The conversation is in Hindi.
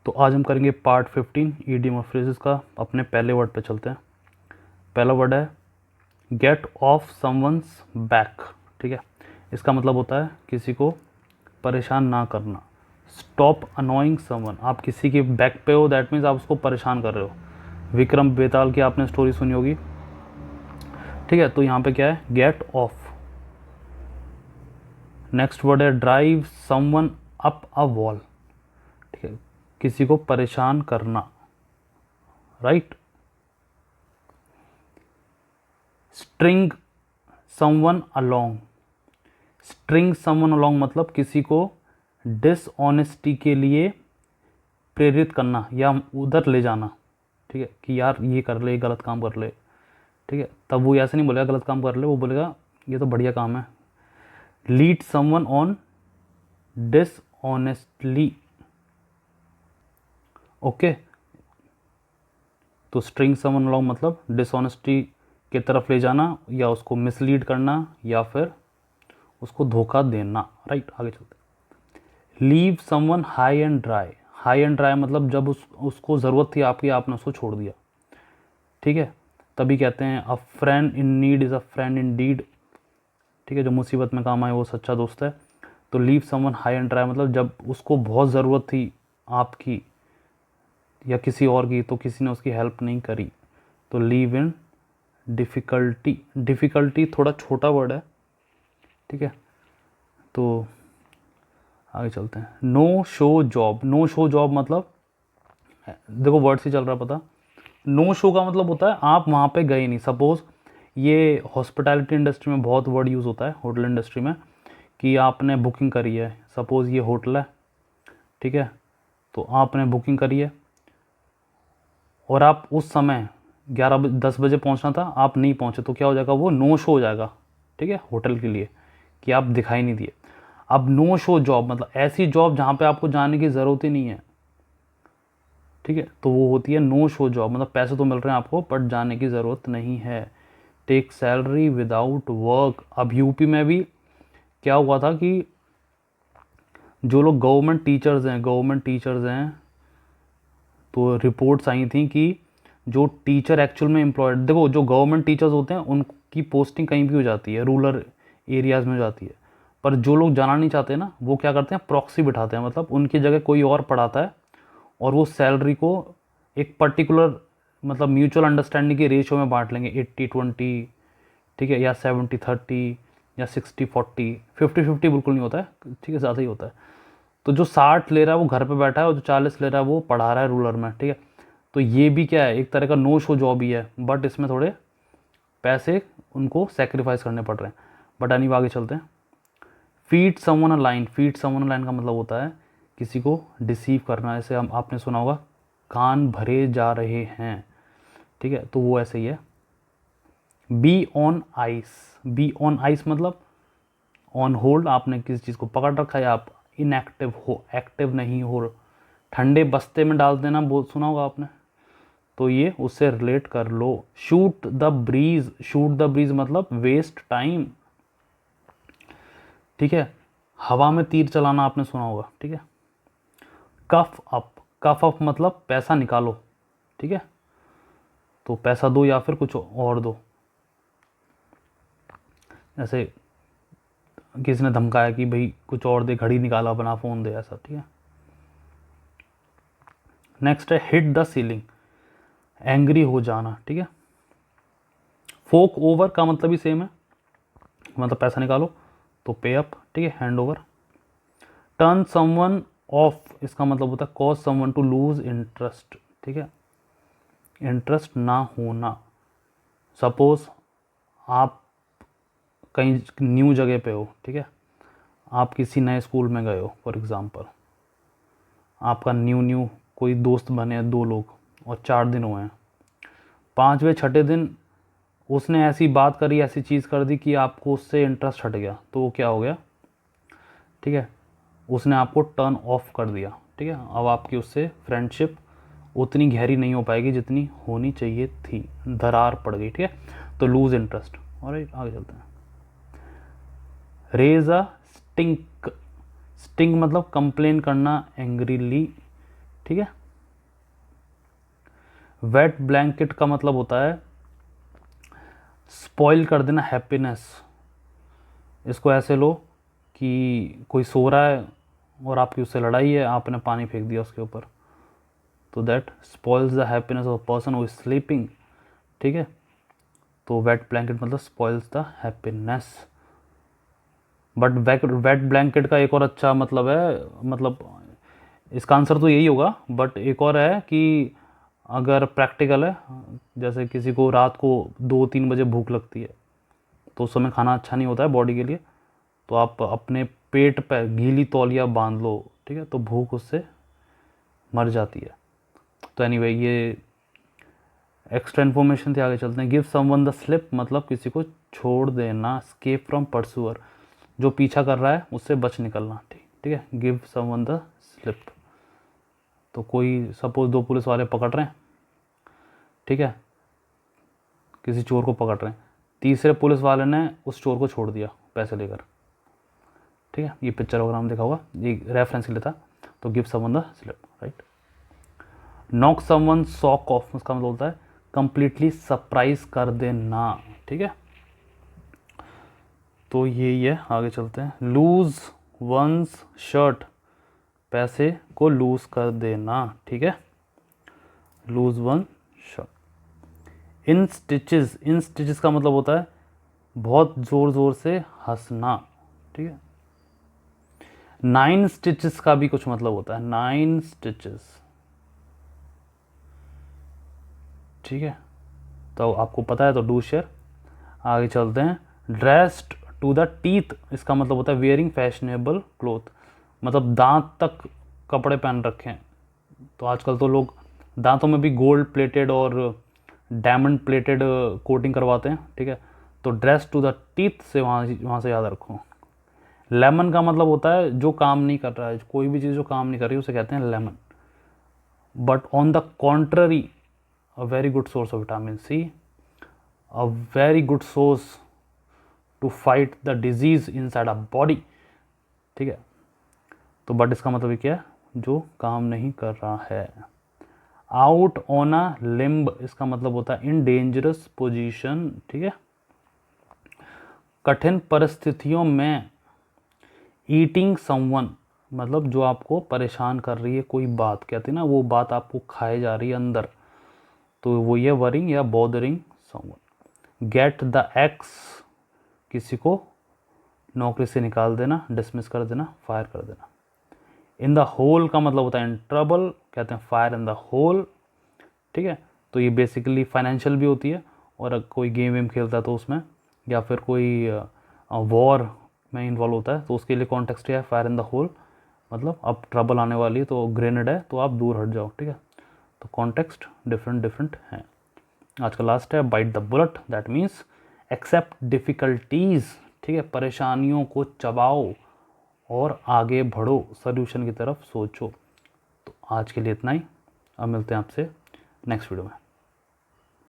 तो आज हम करेंगे पार्ट 15 ईडियम और फ्रेजेस का। अपने पहले वर्ड पे चलते हैं। पहला वर्ड है गेट ऑफ समवंस बैक। ठीक है, इसका मतलब होता है किसी को परेशान ना करना। स्टॉप अनोइंग समवन, आप किसी के बैक पे हो, दैट मीन्स आप उसको परेशान कर रहे हो। विक्रम बेताल की आपने स्टोरी सुनी होगी। ठीक है, तो यहाँ पे क्या है, गेट ऑफ। नेक्स्ट वर्ड है drive someone up a wall. ठीक है, किसी को परेशान करना, right. String someone along. String someone along मतलब किसी को डिसऑनेस्टी के लिए प्रेरित करना या उधर ले जाना। ठीक है, कि यार ये कर ले, गलत काम कर ले। ठीक है, तब वो ऐसे नहीं बोलेगा गलत काम कर ले, वो बोलेगा ये तो बढ़िया काम है। Lead someone on dishonestly. Okay, तो स्ट्रिंग समवन अलोंग मतलब डिसऑनेस्टी की तरफ ले जाना या उसको मिसलीड करना या फिर उसको धोखा देना, राइट। आगे चलते। Leave someone high and dry. High and dry मतलब जब उसको ज़रूरत थी आपकी, आपने उसको छोड़ दिया। ठीक है, तभी कहते हैं a friend in need is a friend in deed. ठीक है, जो मुसीबत में काम आए वो सच्चा दोस्त है। तो leave someone high and dry मतलब जब उसको बहुत ज़रूरत थी आपकी या किसी और की, तो किसी ने उसकी हेल्प नहीं करी। तो लीव इन डिफ़िकल्टी। डिफ़िकल्टी थोड़ा छोटा वर्ड है। ठीक है, तो आगे चलते हैं। No show job. No show job मतलब देखो वर्ड से चल रहा पता। नो शो का मतलब होता है आप वहाँ पे गए नहीं। सपोज़ ये हॉस्पिटैलिटी इंडस्ट्री में बहुत वर्ड यूज़ होता है, होटल इंडस्ट्री में, कि आपने बुकिंग करी है। सपोज़ ये होटल है, ठीक है, तो आपने बुकिंग करी है और आप उस समय 10 बजे पहुँचना था, आप नहीं पहुँचे, तो क्या हो जाएगा, वो नो शो हो जाएगा। ठीक है, होटल के लिए कि आप दिखाई नहीं दिए। अब नो शो जॉब मतलब ऐसी जॉब जहाँ पे आपको जाने की ज़रूरत ही नहीं है। ठीक है, तो वो होती है नो शो जॉब, मतलब पैसे तो मिल रहे हैं आपको बट जाने की ज़रूरत नहीं है। Take salary without work. अब यूपी में भी क्या हुआ था कि जो लोग गवर्नमेंट टीचर्स हैं, तो रिपोर्ट्स आई थी कि जो टीचर एक्चुअल में एम्प्लॉयड, देखो जो गवर्नमेंट टीचर्स होते हैं उनकी पोस्टिंग कहीं भी हो जाती है, रूरल एरियाज़ में हो जाती है। पर जो लोग जाना नहीं चाहते ना, वो क्या करते हैं, प्रॉक्सी बिठाते हैं, मतलब उनकी जगह कोई और पढ़ाता है और वो सैलरी को एक पर्टिकुलर मतलब म्यूचुअल अंडरस्टैंडिंग के रेशियो में बांट लेंगे, 80-20, ठीक है, या 70-30 या 60-40, 50-50 बिल्कुल नहीं होता है। ठीक है, ज़्यादा ही होता है। तो जो 60 ले रहा है वो घर पे बैठा है और जो 40 ले रहा है वो पढ़ा रहा है रूरल में। ठीक है, तो ये भी क्या है, एक तरह का नो शो जॉब ही है, बट इसमें थोड़े पैसे उनको सेक्रीफाइस करने पड़ रहे हैं। बट आगे आगे चलते हैं। Feed someone a line. Feed someone a line का मतलब होता है किसी को डिसीव करना। जैसे हम आपने सुना होगा कान भरे जा रहे हैं। ठीक है, तो वो ऐसे ही है। Be on ice. Be on ice मतलब ऑन होल्ड, आपने किसी चीज़ को पकड़ रखा है, आप इनएक्टिव हो, एक्टिव नहीं हो। ठंडे बस्ते में डाल देना, बहुत सुना होगा आपने, तो ये उससे रिलेट कर लो। Shoot the breeze. Shoot the breeze मतलब वेस्ट टाइम। ठीक है, हवा में तीर चलाना आपने सुना होगा। ठीक है, कफ अप। कफ अप मतलब पैसा निकालो। ठीक है, तो पैसा दो या फिर कुछ और दो। जैसे किसी ने धमकाया कि भाई कुछ और दे, घड़ी निकाला अपना, फ़ोन दे, ऐसा। ठीक है, नेक्स्ट है हिट द सीलिंग। एंग्री हो जाना। ठीक है, फोक ओवर का मतलब ही सेम है, मतलब पैसा निकालो, तो पे अप। ठीक है, hand over. Turn someone off, इसका मतलब होता है cause someone to lose interest. ठीक है, इंटरेस्ट ना होना। सपोज आप कहीं न्यू जगह पे हो, ठीक है, आप किसी नए स्कूल में गए हो फॉर एग्ज़ाम्पल, आपका न्यू कोई दोस्त बने हैं 2 लोग और 4 दिन हुए हैं। 5वें 6ठे दिन उसने ऐसी बात करी, ऐसी चीज़ कर दी कि आपको उससे इंटरेस्ट हट गया, तो वो क्या हो गया, ठीक है, उसने आपको टर्न ऑफ कर दिया। ठीक है, अब आपकी उससे फ्रेंडशिप उतनी गहरी नहीं हो पाएगी जितनी होनी चाहिए थी, दरार पड़ गई। ठीक है, तो लूज़ इंटरेस्ट। और आगे चलते हैं। Raise a stink. स्टिंग मतलब कंप्लेन करना एंग्रीली। ठीक है। वेट ब्लैंकेट का मतलब होता है स्पॉइल कर देना हैप्पीनेस। इसको ऐसे लो कि कोई सो रहा है और आपकी उससे लड़ाई है, आपने पानी फेंक दिया उसके ऊपर, तो that spoils the happiness of person who is sleeping. ठीक है, तो वेट ब्लैंकेट मतलब spoils the happiness. But wait blanket का एक और अच्छा मतलब है, मतलब इसका आंसर तो यही होगा, बट एक और है कि अगर प्रैक्टिकल है, जैसे किसी को रात को 2-3 बजे भूख लगती है तो उस समय खाना अच्छा नहीं होता है बॉडी के लिए, तो आप अपने पेट पर गीली तौलिया बांध लो, ठीक है, तो भूख उससे मर जाती है। तो एनीवे ये एक्स्ट्रा इन्फॉर्मेशन थे, आगे चलते हैं। गिव समवन द स्लिप मतलब किसी को छोड़ देना, स्केप फ्रॉम परस्यूअर जो पीछा कर रहा है उससे बच निकलना, ठीक है, गिव समवन द स्लिप। तो कोई सपोज 2 पुलिस वाले पकड़ रहे हैं, ठीक है, किसी चोर को पकड़ रहे हैं, तीसरे पुलिस वाले ने उस चोर को छोड़ दिया पैसे लेकर, ठीक है, ये पिक्चर वगैरह में देखा होगा, ये रेफरेंस के लिए था। तो give someone the slip, right. Knock someone sock off, उसका मतलब होता है कंप्लीटली सरप्राइज कर देना, ठीक है। तो यही है, आगे चलते हैं। लूज वंस शर्ट, पैसे को लूज कर देना, ठीक है, लूज वन शर्ट। इन स्टिचेस का मतलब होता है बहुत ज़ोर ज़ोर से हंसना, ठीक है। 9 स्टिचेस का भी कुछ मतलब होता है, 9 स्टिचेस, ठीक है, तो आपको पता है तो डू शेयर। आगे चलते हैं। ड्रेस्ड टू द टीथ, इसका मतलब होता है वेयरिंग फैशनेबल क्लोथ, मतलब दांत तक कपड़े पहन रखे हैं। तो आजकल तो लोग दांतों में भी गोल्ड प्लेटेड और डायमंड प्लेटेड कोटिंग करवाते हैं, ठीक है, तो ड्रेस टू द टीथ से वहाँ से याद रखो। लेमन का मतलब होता है जो काम नहीं कर रहा है, कोई भी चीज़ जो काम नहीं कर रही उसे कहते हैं lemon. But on the contrary a very good source of vitamin C, a very good source to fight the disease inside a body, ठीक है। तो बट इसका मतलब क्या है, जो काम नहीं कर रहा है। आउट ऑन अ लिम्ब, इसका मतलब होता है इन डेंजरस पोजीशन, ठीक है, कठिन परिस्थितियों में। ईटिंग समवन मतलब जो आपको परेशान कर रही है, कोई बात कहते हैं ना, वो बात आपको खाए जा रही है अंदर, तो वो ये वरिंग या bothering someone. Get the x, किसी को नौकरी से निकाल देना, डिसमिस कर देना, फायर कर देना। इन द होल का मतलब होता है इन ट्रबल, कहते हैं फायर इन द होल, ठीक है। तो ये बेसिकली फाइनेंशियल भी होती है, और अगर कोई गेम वेम खेलता है तो उसमें, या फिर कोई वॉर में इन्वॉल्व होता है तो उसके लिए कॉन्टेक्स्ट है फायर इन द होल, मतलब अब ट्रबल आने वाली है तो ग्रेनेड है तो आप दूर हट जाओ, ठीक है। तो कॉन्टेक्स्ट डिफरेंट डिफरेंट हैं। आज का लास्ट है bite the bullet, that means accept difficulties, ठीक है, परेशानियों को चबाओ और आगे बढ़ो, सोल्यूशन की तरफ सोचो। तो आज के लिए इतना ही, अब मिलते हैं आपसे नेक्स्ट वीडियो में।